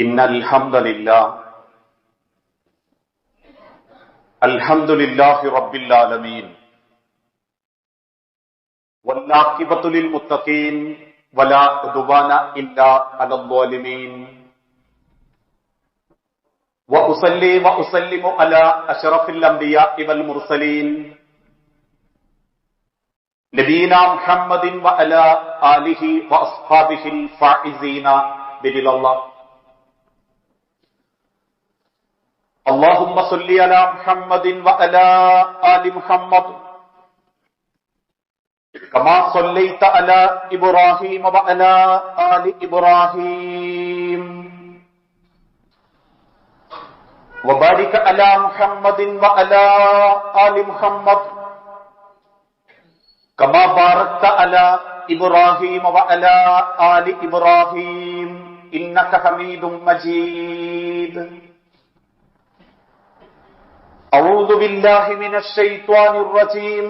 ഇന്നൽ ഹംദലില്ലാഹി റബ്ബിൽ ആലമീൻ വല്ലാഖിബത്തു ലിൽ മുത്തഖീൻ വലാ ഉദ്വാന ഇല്ലാ അലൽ ളാലിമീൻ വഉസല്ലി വഉസല്ലിമു അലാ അശ്റഫിൽ അംബിയാഇ വൽ മുർസലീൻ നബീനാ മുഹമ്മദിൻ വഅലാ ആലിഹി വഅസ്ഹാബിഹിൽ ഫായിസീന ബിദില്ലാഹ്. اللهم صل على محمد وعلى آل محمد كما صليت على إبراهيم وعلى آل إبراهيم وبارك على محمد وعلى آل محمد كما باركت على إبراهيم وعلى آل إبراهيم إنك حميد مجيد. أعوذ بالله من الشيطان الرجيم.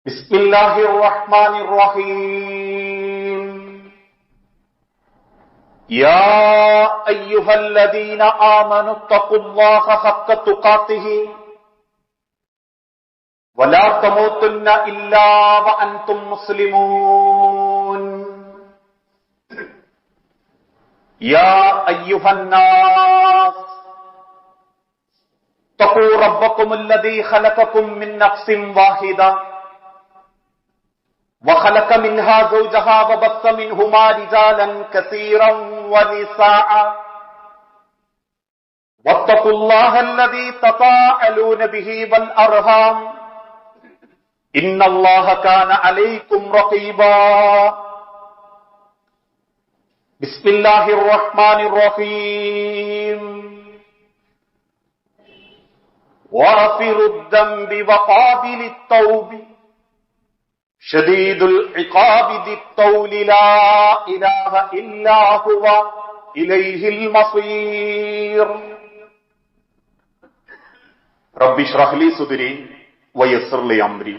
بسم الله الرحمن الرحيم. يا أيها الذين آمنوا اتقوا الله حق تقاته ولا تموتن إلا وأنتم مسلمون. يا أيها الناس اتقوا ربكم الذي خلقكم من نفس واحدة وخلق منها زوجها وبث منهما رجالا كثيرا ونساء واتقوا الله الذي تساءلون به والأرحام إن الله كان عليكم رقيبا. بسم الله الرحمن الرحيم. غافر الذنب وقابل التوب شديد العقاب ذي الطول لا إله إلا هو إليه المصير. رب اشرح لي صدري ويسر لي أمري.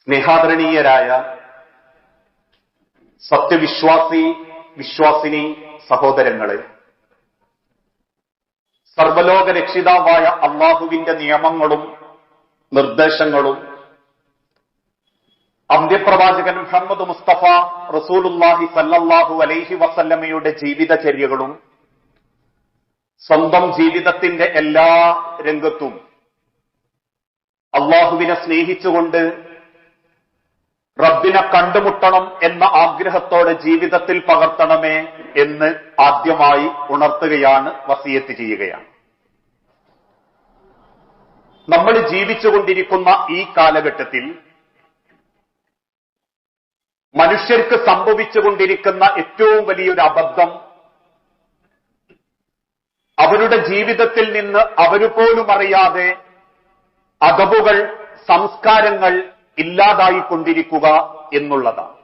സ്നേഹാദരണീയരായ വിശ്വാസിനി സഹോദരങ്ങളെ, സർവലോക രക്ഷിതാവായ അള്ളാഹുവിന്റെ നിയമങ്ങളും നിർദ്ദേശങ്ങളും അന്ത്യപ്രവാചകൻ മുഹമ്മദ് മുസ്തഫ റസൂലുള്ളാഹി സല്ലല്ലാഹു അലൈഹി വസല്ലമയുടെ ജീവിതചര്യകളും സ്വന്തം ജീവിതത്തിന്റെ എല്ലാ രംഗത്തും അള്ളാഹുവിനെ സ്നേഹിച്ചുകൊണ്ട് റബ്ബിനെ കണ്ടുമുട്ടണം എന്ന ആഗ്രഹത്തോടെ ജീവിതത്തിൽ പകർത്തണമേ എന്ന് ആദ്യമായി ഉണർത്തുകയാണ്, വസിയത്ത് ചെയ്യുകയാണ്. നമ്മൾ ജീവിച്ചുകൊണ്ടിരിക്കുന്ന ഈ കാലഘട്ടത്തിൽ മനുഷ്യർക്ക് സംഭവിച്ചുകൊണ്ടിരിക്കുന്ന ഏറ്റവും വലിയൊരു അബദ്ധം, അവരുടെ ജീവിതത്തിൽ നിന്ന് അവര് പോലും അറിയാതെ അദബുകൾ, സംസ്കാരങ്ങൾ ഇല്ലാതായിക്കൊണ്ടിരിക്കുക എന്നുള്ളതാണ്.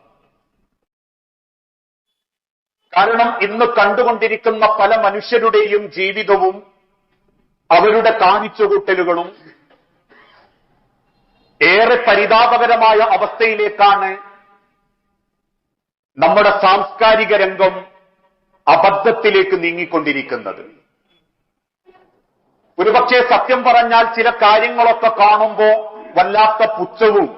കാരണം ഇന്ന് കണ്ടുകൊണ്ടിരിക്കുന്ന പല മനുഷ്യരുടെയും ജീവിതവും അവരുടെ കാണിച്ചുകൂട്ടലുകളും ഏറെ പരിതാപകരമായ അവസ്ഥയിലേക്കാണ് നമ്മുടെ സാംസ്കാരിക രംഗം അബദ്ധത്തിലേക്ക് നീങ്ങിക്കൊണ്ടിരിക്കുന്നത്. ഒരുപക്ഷെ സത്യം പറഞ്ഞാൽ ചില കാര്യങ്ങളൊക്കെ കാണുമ്പോ വല്ലാത്ത പുച്ഛവും,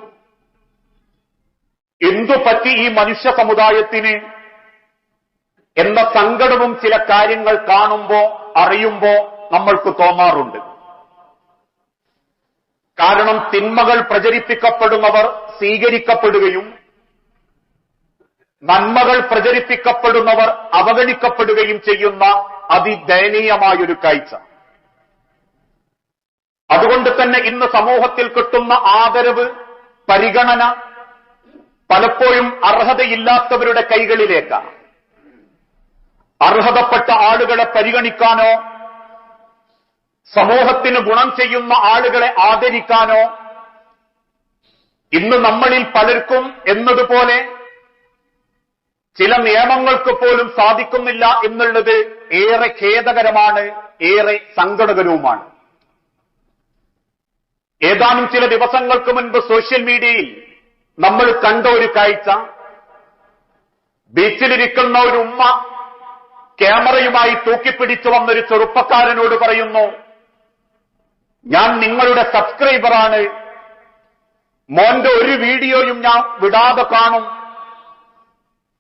എന്തു പറ്റി ഈ മനുഷ്യ സമുദായത്തിന് എന്ന സങ്കടവും ചില കാര്യങ്ങൾ കാണുമ്പോ, അറിയുമ്പോ നമ്മൾക്ക് തോന്നാറുണ്ട്. കാരണം തിന്മകൾ പ്രചരിപ്പിക്കപ്പെടുന്നവർ സ്വീകരിക്കപ്പെടുകയും നന്മകൾ പ്രചരിപ്പിക്കപ്പെടുന്നവർ അവഗണിക്കപ്പെടുകയും ചെയ്യുന്ന അതിദയനീയമായൊരു കാഴ്ച. അതുകൊണ്ട് തന്നെ ഇന്ന് സമൂഹത്തിൽ കിട്ടുന്ന ആദരവ്, പരിഗണന പലപ്പോഴും അർഹതയില്ലാത്തവരുടെ കൈകളിലേക്കാണ്. അർഹതപ്പെട്ട ആളുകളെ പരിഗണിക്കാനോ സമൂഹത്തിന് ഗുണം ചെയ്യുന്ന ആളുകളെ ആദരിക്കാനോ ഇന്ന് നമ്മളിൽ പലർക്കും എന്നതുപോലെ ചില നിയമങ്ങൾക്ക് പോലും സാധിക്കുന്നില്ല എന്നുള്ളത് ഏറെ ഖേദകരമാണ്, ഏറെ സങ്കടകരവുമാണ്. ഏതാനും ചില ദിവസങ്ങൾക്ക് മുൻപ് സോഷ്യൽ മീഡിയയിൽ നമ്മൾ കണ്ട ഒരു കാഴ്ച, ബീച്ചിലിരിക്കുന്ന ഒരു ഉമ്മ ക്യാമറയുമായി തൂക്കിപ്പിടിച്ചു വന്നൊരു ചെറുപ്പക്കാരനോട് പറയുന്നു, ഞാൻ നിങ്ങളുടെ സബ്സ്ക്രൈബറാണ്, മോന്റെ ഒരു വീഡിയോയും ഞാൻ വിടാതെ കാണും,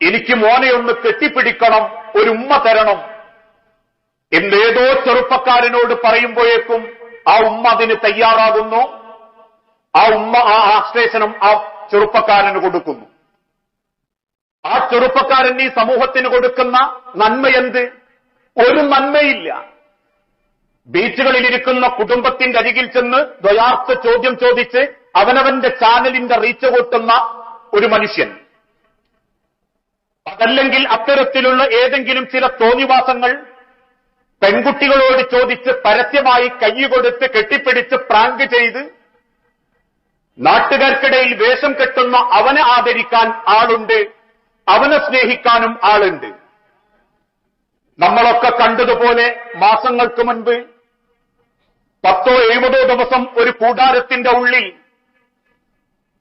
എനിക്ക് മോനെ ഒന്ന് കെട്ടിപ്പിടിക്കണം, ഒരു ഉമ്മ തരണം എന്നേതോ ചെറുപ്പക്കാരനോട് പറയുമ്പോഴേക്കും ആ ഉമ്മ അതിന് തയ്യാറാകുന്നു. ആ ഉമ്മ ആ ആശ്ലേഷണം ആ ചെറുപ്പക്കാരന് കൊടുക്കുന്നു. ആ ചെറുപ്പക്കാരൻ ഈ സമൂഹത്തിന് കൊടുക്കുന്ന നന്മയെന്ത്? ഒരു നന്മയില്ല. ബീച്ചുകളിലിരിക്കുന്ന കുടുംബത്തിന്റെ അരികിൽ ചെന്ന് ദ്വയാർത്ഥ ചോദ്യം ചോദിച്ച് അവനവന്റെ ചാനലിന്റെ റീച്ച് കൂട്ടുന്ന ഒരു മനുഷ്യൻ, അതല്ലെങ്കിൽ അത്തരത്തിലുള്ള ഏതെങ്കിലും ചില തോന്നിവാസങ്ങൾ പെൺകുട്ടികളോട് ചോദിച്ച് പരസ്യമായി കൈകൊടുത്ത് കെട്ടിപ്പിടിച്ച് പ്രാങ്ക് ചെയ്ത് നാട്ടുകാർക്കിടയിൽ വേഷം കെട്ടുന്ന അവനെ ആദരിക്കാൻ ആളുണ്ട്, അവനെ സ്നേഹിക്കാനും ആളുണ്ട്. നമ്മളൊക്കെ കണ്ടതുപോലെ മാസങ്ങൾക്ക് മുൻപ് 10-70 ദിവസം ഒരു കൂടാരത്തിന്റെ ഉള്ളിൽ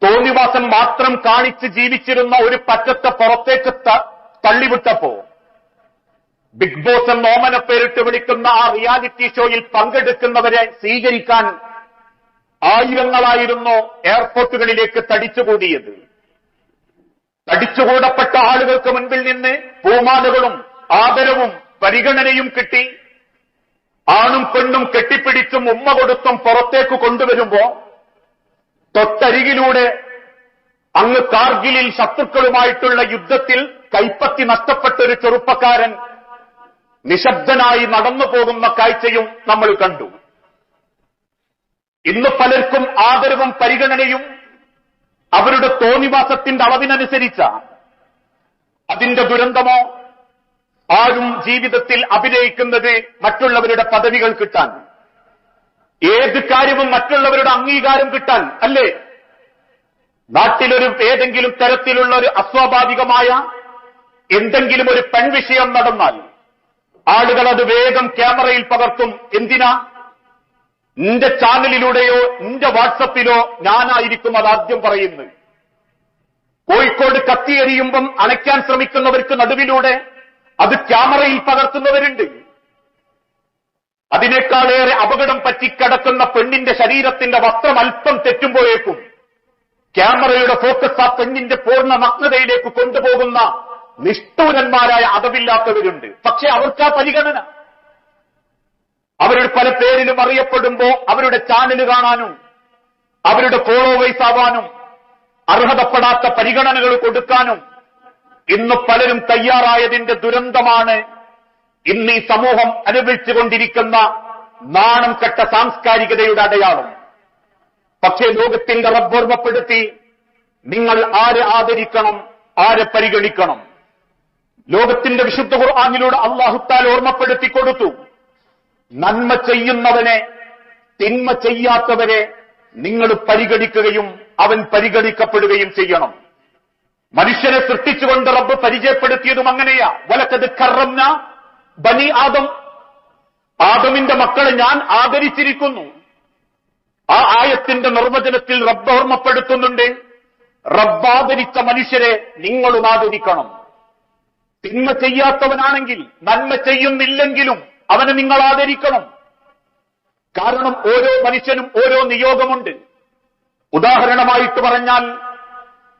തോന്നിവാസം മാത്രം കാണിച്ച് ജീവിച്ചിരുന്ന ഒരു പറ്റത്തെ പുറത്തേക്ക് തള്ളിവിട്ടപ്പോ ബിഗ് ബോസ് എന്ന ഓമന പേരിട്ട് വിളിക്കുന്ന ആ റിയാലിറ്റി ഷോയിൽ പങ്കെടുക്കുന്നവരെ സ്വീകരിക്കാൻ ആയിരങ്ങളായിരുന്നു എയർപോർട്ടുകളിലേക്ക് തടിച്ചുകൂടിയത്. തടിച്ചുകൂടപ്പെട്ട ആളുകൾക്ക് മുൻപിൽ നിന്ന് പൂമാലകളും ആദരവും പരിഗണനയും കിട്ടി. ആണും പെണ്ണും കെട്ടിപ്പിടിച്ചും ഉമ്മ കൊടുത്തും പുറത്തേക്ക് കൊണ്ടുവരുമ്പോ തൊട്ടരികിലൂടെ അങ്ങ് കാർഗിലിൽ ശത്രുക്കളുമായിട്ടുള്ള യുദ്ധത്തിൽ കൈപ്പത്തി നഷ്ടപ്പെട്ട ഒരു ചെറുപ്പക്കാരൻ നിശബ്ദനായി നടന്നു പോകുന്ന കാഴ്ചയും നമ്മൾ കണ്ടു. ഇന്ന് പലർക്കും ആദരവും പരിഗണനയും അവരുടെ തോന്നിവാസത്തിന്റെ അളവിനനുസരിച്ച. അതിന്റെ ദുരന്തമോ ആരും ജീവിതത്തിൽ അഭിനയിക്കുന്നത് മറ്റുള്ളവരുടെ പദവികൾ കിട്ടാൻ, ഏത് കാര്യവും മറ്റുള്ളവരുടെ അംഗീകാരം കിട്ടാൻ അല്ലേ? നാട്ടിലൊരു ഏതെങ്കിലും തരത്തിലുള്ള ഒരു അസ്വാഭാവികമായ എന്തെങ്കിലും ഒരു പെൺവിഷയം നടന്നാൽ ആളുകൾ അത് വേഗം ക്യാമറയിൽ പകർത്തും. എന്തിനാ? നിന്റെ ചാനലിലൂടെയോ നിന്റെ വാട്സപ്പിലോ ഞാനായിരിക്കും അതാദ്യം പറയുന്നത്. കോഴിക്കോട് കത്തിയെരിയുമ്പം അണയ്ക്കാൻ ശ്രമിക്കുന്നവർക്ക് നടുവിലൂടെ അത് ക്യാമറയിൽ പകർത്തുന്നവരുണ്ട്. അതിനേക്കാളേറെ അപകടം പറ്റിക്കിടക്കുന്ന പെണ്ണിന്റെ ശരീരത്തിന്റെ വസ്ത്രം അല്പം തെറ്റുമ്പോഴേക്കും ക്യാമറയുടെ ഫോക്കസ് ആ പെണ്ണിന്റെ പൂർണ്ണ നഗ്നതയിലേക്ക് കൊണ്ടുപോകുന്ന നിഷ്ഠൂരന്മാരായ അതവില്ലാത്തവരുണ്ട്. പക്ഷെ അവർക്ക് ആ പരിഗണന, അവരുടെ പല പേരിലും അറിയപ്പെടുമ്പോ അവരുടെ ചാനൽ കാണാനും അവരുടെ ഫോളോവേഴ്സ് ആവാനും അർഹതപ്പെടാത്ത പരിഗണനകൾ കൊടുക്കാനും ഇന്ന് പലരും തയ്യാറായതിന്റെ ദുരന്തമാണ് ഇന്ന് ഈ സമൂഹം അനുഭവിച്ചുകൊണ്ടിരിക്കുന്ന നാണം കെട്ട സാംസ്കാരികതയുടെ അടയാളം. പക്ഷേ ലോകത്തിന്റെ റബ്ബോർമ്മപ്പെടുത്തി നിങ്ങൾ ആരെ ആദരിക്കണം, ആരെ പരിഗണിക്കണം. ലോകത്തിന്റെ വിശുദ്ധ ഖുർആനിലൂടെ അല്ലാഹു തആല ഓർമ്മപ്പെടുത്തി കൊടുത്തു, നന്മ ചെയ്യുന്നവനെ തിന്മ ചെയ്യാത്തവരെ നിങ്ങൾ പരിഗണിക്കുകയും അവൻ പരിഗണിക്കപ്പെടുകയും ചെയ്യണം. മനുഷ്യനെ സൃഷ്ടിച്ചുകൊണ്ട് റബ്ബ് പരിചയപ്പെടുത്തിയതും അങ്ങനെയാ. വലഖദ് കറംനാ ബനി ആദം, ആദമിന്റെ മക്കളെ ഞാൻ ആദരിച്ചിരിക്കുന്നു. ആ ആയത്തിന്റെ നിർവചനത്തിൽ റബ്ബ് ഓർമ്മപ്പെടുത്തുന്നുണ്ട്, റബ്ബാദരിച്ച മനുഷ്യരെ നിങ്ങളും ആദരിക്കണം. തിന്മ ചെയ്യാത്തവനാണെങ്കിൽ നന്മ ചെയ്യുന്നില്ലെങ്കിലും അവനെ നിങ്ങൾ ആദരിക്കണം. കാരണം ഓരോ മനുഷ്യനും ഓരോ നിയോഗമുണ്ട്. ഉദാഹരണമായിട്ട് പറഞ്ഞാൽ,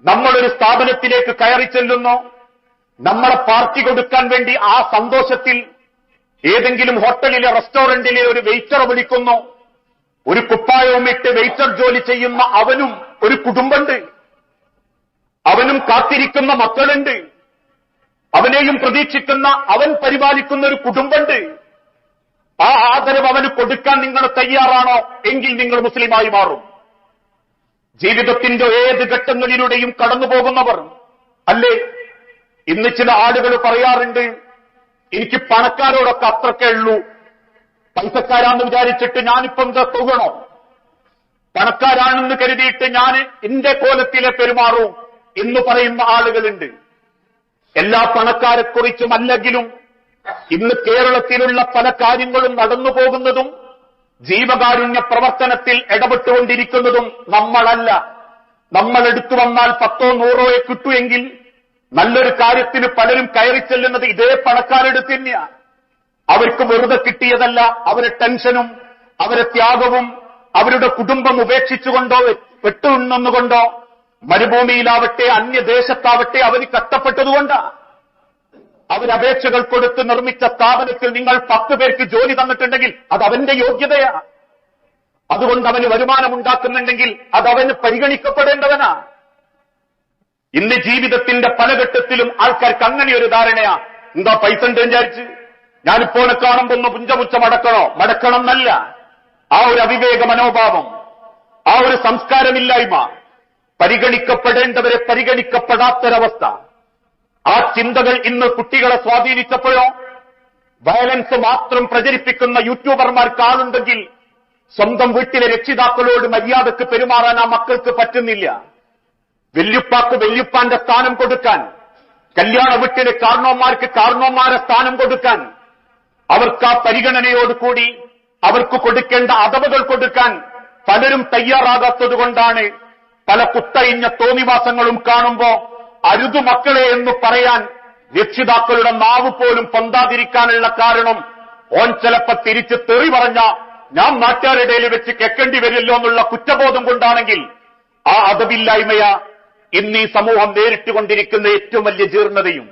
നമ്മളൊരു സ്ഥാപനത്തിലേക്ക് കയറി ചെല്ലുന്നു, നമ്മളെ പാർട്ടി കൊടുക്കാൻ വേണ്ടി ആ സന്തോഷത്തിൽ ഏതെങ്കിലും ഹോട്ടലിലെ റെസ്റ്റോറന്റിലെ ഒരു വെയിറ്ററെ വിളിക്കുന്നു. ഒരു കുപ്പായവും ഇട്ട് വെയിറ്റർ ജോലി ചെയ്യുന്ന അവനും ഒരു കുടുംബമുണ്ട്, അവനും കാത്തിരിക്കുന്ന മക്കളുണ്ട്, അവനെയും പ്രതീക്ഷിക്കുന്ന അവൻ പരിപാലിക്കുന്ന ഒരു കുടുംബമുണ്ട്. ആ ആദരവ് അവന് കൊടുക്കാൻ നിങ്ങൾ തയ്യാറാണോ? എങ്കിൽ നിങ്ങൾ മുസ്ലിമായി മാറും. ജീവിതത്തിന്റെ ഏത് ഘട്ടങ്ങളിലൂടെയും കടന്നു പോകുന്നവർ അല്ലേ? ഇന്ന് ചില ആളുകൾ പറയാറുണ്ട്, എനിക്ക് പണക്കാരോടൊക്കെ അത്രക്കേ ഉള്ളൂ, പൈസക്കാരാണെന്ന് വിചാരിച്ചിട്ട് ഞാനിപ്പം എന്താ തുകണോ? പണക്കാരാണെന്ന് കരുതിയിട്ട് ഞാൻ എന്റെ കോലത്തിലെ പെരുമാറൂ എന്ന് പറയുന്ന ആളുകളുണ്ട്. എല്ലാ പണക്കാരെക്കുറിച്ചും അല്ലെങ്കിലും ഇന്ന് കേരളത്തിലുള്ള പല കാര്യങ്ങളും നടന്നു പോകുന്നതും ജീവകാരുണ്യ പ്രവർത്തനത്തിൽ ഇടപെട്ടുകൊണ്ടിരിക്കുന്നതും നമ്മളല്ല. നമ്മൾ എടുത്തു വന്നാൽ 10-100 കിട്ടുമെങ്കിൽ നല്ലൊരു കാര്യത്തിന് പലരും കയറി ചെല്ലുന്നത് ഇതേ പണക്കാരെടുത്ത് തന്നെയാണ്. അവർക്ക് വെറുതെ കിട്ടിയതല്ല, അവരെ ടെൻഷനും അവരെ ത്യാഗവും അവരുടെ കുടുംബം ഉപേക്ഷിച്ചുകൊണ്ടോ വെട്ടുനിന്നുകൊണ്ടോ മരുഭൂമിയിലാവട്ടെ അന്യദേശത്താവട്ടെ അവർ കഷ്ടപ്പെട്ടതുകൊണ്ടാണ്. അവരപേക്ഷകൾ കൊടുത്ത് നിർമ്മിച്ച സ്ഥാപനത്തിൽ നിങ്ങൾ 10 പേർക്ക് ജോലി തന്നിട്ടുണ്ടെങ്കിൽ അത് അവന്റെ യോഗ്യതയാണ്. അതുകൊണ്ട് അവന് വരുമാനമുണ്ടാക്കുന്നുണ്ടെങ്കിൽ അത് അവന് പരിഗണിക്കപ്പെടേണ്ടവനാ. ഇന്ന് ജീവിതത്തിന്റെ പല ഘട്ടത്തിലും ആൾക്കാർക്ക് അങ്ങനെ ഒരു ധാരണയാ. എന്താ പൈസ ഉണ്ട് വിചാരിച്ച് ഞാനിപ്പോനെ കാണുമ്പോ ഒന്ന് പുഞ്ചപുച്ഛം മടക്കണം എന്നല്ല. ആ ഒരു അവിവേക മനോഭാവം, ആ ഒരു സംസ്കാരമില്ലായ്മ, പരിഗണിക്കപ്പെടേണ്ടവരെ പരിഗണിക്കപ്പെടാത്തൊരവസ്ഥ, ആ ചിന്തകൾ ഇന്ന് കുട്ടികളെ സ്വാധീനിച്ചപ്പോഴോ വയലൻസ് മാത്രം പ്രചരിപ്പിക്കുന്ന യൂട്യൂബർമാർക്ക് ആളുണ്ടെങ്കിൽ സ്വന്തം വീട്ടിലെ രക്ഷിതാക്കളോട് മര്യാദക്ക് പെരുമാറാൻ ആ മക്കൾക്ക് പറ്റുന്നില്ല. വല്യുപ്പാക്ക് വല്യുപ്പാന്റെ സ്ഥാനം കൊടുക്കാൻ, കല്യാണ വീട്ടിലെ കാരണവന്മാർക്ക് കാരണവന്മാരെ സ്ഥാനം കൊടുക്കാൻ, അവർക്ക് ആ പരിഗണനയോടുകൂടി അവർക്ക് കൊടുക്കേണ്ട അടവുകൾ കൊടുക്കാൻ പലരും തയ്യാറാകാത്തതുകൊണ്ടാണ് പല കുത്തഴിഞ്ഞ തോന്നിവാസങ്ങളും കാണുമ്പോ അരുതു മക്കളെ എന്ന് പറയാൻ രക്ഷിതാക്കളുടെ നാവ് പോലും പൊന്താതിരിക്കാനുള്ള കാരണം ഓൻ ചിലപ്പോ തിരിച്ച് തെറി പറഞ്ഞ ഞാൻ നാട്ടുകാരുടെ വെച്ച് കേൾക്കേണ്ടി വരില്ലോ എന്നുള്ള കുറ്റബോധം കൊണ്ടാണെങ്കിൽ ആ അദബില്ലായ്മയാ ഇന്ന് ഈ സമൂഹം നേരിട്ടുകൊണ്ടിരിക്കുന്ന ഏറ്റവും വലിയ ജീർണതയും.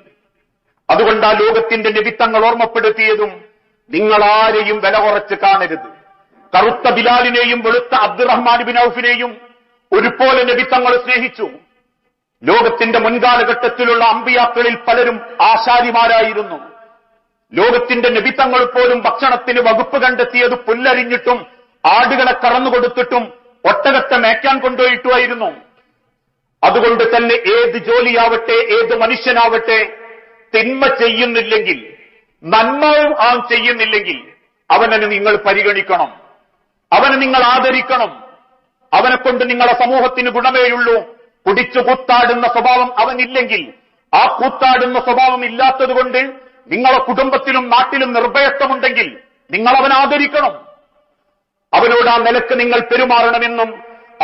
അതുകൊണ്ട് ആ ലോകത്തിന്റെ നിമിത്തങ്ങൾ ഓർമ്മപ്പെടുത്തിയതും നിങ്ങളാരെയും വില കുറച്ച് കാണരുത്. കറുത്ത ബിലാലിനെയും വെളുത്ത അബ്ദുറഹ്മാൻ ബിൻ ഔഫിനെയും ഒരുപോലെ നിമിത്തങ്ങൾ സ്നേഹിച്ചു. ലോകത്തിന്റെ മുൻകാലഘട്ടത്തിലുള്ള അമ്പിയാക്കളിൽ പലരും ആശാരിമാരായിരുന്നു. ലോകത്തിന്റെ നിമിത്തങ്ങൾ പോലും ഭക്ഷണത്തിന് വകുപ്പ് കണ്ടെത്തിയത് പുല്ലരിഞ്ഞിട്ടും ആടുകളെ കറന്നുകൊടുത്തിട്ടും ഒട്ടകത്തെ മേയ്ക്കാൻ കൊണ്ടുപോയിട്ടുമായിരുന്നു. അതുകൊണ്ട് തന്നെ ഏത് ജോലിയാവട്ടെ ഏത് മനുഷ്യനാവട്ടെ തിന്മ ചെയ്യുന്നില്ലെങ്കിൽ, നന്മയും ചെയ്യുന്നില്ലെങ്കിൽ അവനെ നിങ്ങൾ പരിഗണിക്കണം, അവനെ നിങ്ങൾ ആദരിക്കണം. അവനെ കൊണ്ട് നിങ്ങളെ സമൂഹത്തിന് ഗുണമേയുള്ളൂ. കുടിച്ചു കൂത്താടുന്ന സ്വഭാവം അവനില്ലെങ്കിൽ, ആ കൂത്താടുന്ന സ്വഭാവം ഇല്ലാത്തതുകൊണ്ട് നിങ്ങളെ കുടുംബത്തിലും നാട്ടിലും നിർഭയത്വമുണ്ടെങ്കിൽ നിങ്ങൾ അവനെ ആദരിക്കണം. അവനോട് ആ നിലക്ക് നിങ്ങൾ പെരുമാറണമെന്നും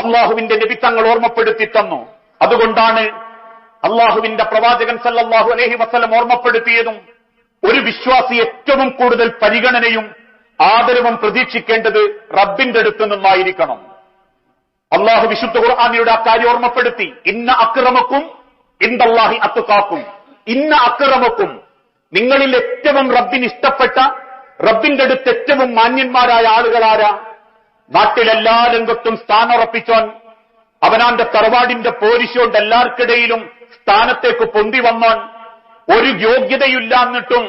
അള്ളാഹുവിന്റെ നബി തങ്ങൾ ഓർമ്മപ്പെടുത്തി തന്നു. അതുകൊണ്ടാണ് അള്ളാഹുവിന്റെ പ്രവാചകൻ സല്ലല്ലാഹു അലൈഹി വസല്ലം ഓർമ്മപ്പെടുത്തിയതും ഒരു വിശ്വാസി ഏറ്റവും കൂടുതൽ പരിഗണനയും ആദരവും പ്രതീക്ഷിക്കേണ്ടത് റബ്ബിന്റെ അടുത്ത് നിന്നായിരിക്കണം. അള്ളാഹു വിശുദ്ധ ഖുർആനിലൂടെ ആ കാര്യം ഓർമ്മപ്പെടുത്തി. ഇന്ന അക്രമക്കും ഇൻദല്ലാഹി അത്ഖാക്കും. ഇന്ന അക്രമക്കും, നിങ്ങളിൽ ഏറ്റവും റബ്ബിന് ഇഷ്ടപ്പെട്ട, റബ്ബിന്റെ അടുത്ത് ഏറ്റവും മാന്യന്മാരായ ആളുകളാരാ? നാട്ടിലെല്ലാ രംഗത്തും സ്ഥാനമുറപ്പിച്ചോൻ, അവനാന്റെ തറവാടിന്റെ പോരിശുകൊണ്ട് എല്ലാവർക്കിടയിലും സ്ഥാനത്തേക്ക് പൊന്തി വന്നോൻ, ഒരു യോഗ്യതയില്ലാന്നിട്ടും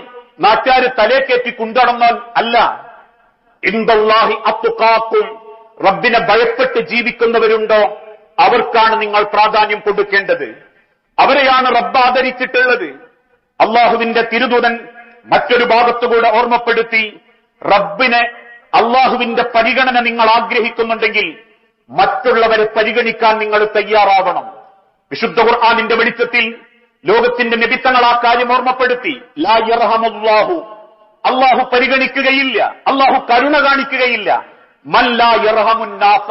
നാട്ടുകാര് തലേക്കേറ്റി കൊണ്ടുനടന്നോൻ അല്ല. ഇൻദല്ലാഹി അത്ഖാക്കും, റബ്ബിനെ ഭയപ്പെട്ട് ജീവിക്കുന്നവരുണ്ടോ അവർക്കാണ് നിങ്ങൾ പ്രാധാന്യം കൊടുക്കേണ്ടത്. അവരെയാണ് റബ്ബ് ആദരിച്ചിട്ടുള്ളത്. അള്ളാഹുവിന്റെ തിരുദൂതൻ മറ്റൊരു ഭാഗത്തുകൂടെ ഓർമ്മപ്പെടുത്തി, റബ്ബിനെ, അള്ളാഹുവിന്റെ പരിഗണന നിങ്ങൾ ആഗ്രഹിക്കുന്നുണ്ടെങ്കിൽ മറ്റുള്ളവരെ പരിഗണിക്കാൻ നിങ്ങൾ തയ്യാറാവണം. വിശുദ്ധ ഖുർആനിന്റെ വെളിച്ചത്തിൽ ലോകത്തിന്റെ നബിത്തങ്ങൾ ആ കാര്യം ഓർമ്മപ്പെടുത്തി. ലാ യർഹമുല്ലാഹു, അള്ളാഹു പരിഗണിക്കുകയില്ല, അള്ളാഹു കരുണ കാണിക്കുകയില്ല. മൻ ലാ യർഹമുന്നാസ,